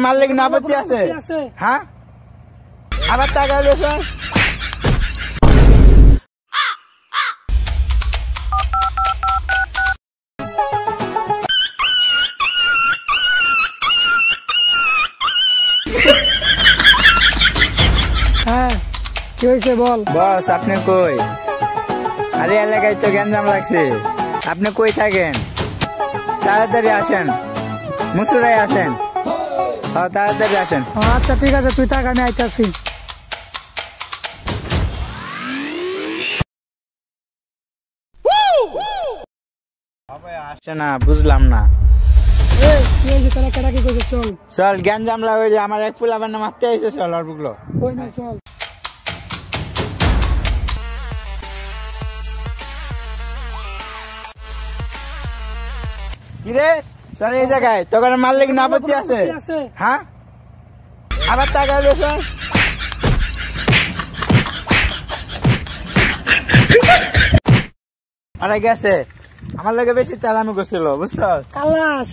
মারলে কি আপত্তি আছে? হ্যাঁ, আবার টাকা দিয়েছ? হ্যাঁ, কি হয়েছে বল। বস আপনি কই? আরে এলাকায় তো গ্যাঞ্জাম লাগছে, আপনি কই থাকেন? তাড়াতাড়ি আসেন, মুসুরাই আসেন। হ্যাঁ তাড়াতাড়ি আসেন। আচ্ছা ঠিক আছে, তুই থাক, আমি আইতাছি। আসে না, বুঝলাম না। এই কি হয়েছে, তারা কেটা কি কইছে? চল চল গ্যাঞ্জাম লাগে, আমার এক ফুলা বান্না মারতে আইছে, চল আর বুকলো কই না, চল। কিরে তোর এই জায়গায় তোকে মারলে কি আপত্তি আছে? হ্যাঁ, আবার টাকা দিয়েছ? আরে গেছে, আমার লগে বেশি তালামি করছিল, বুঝছো? কালাস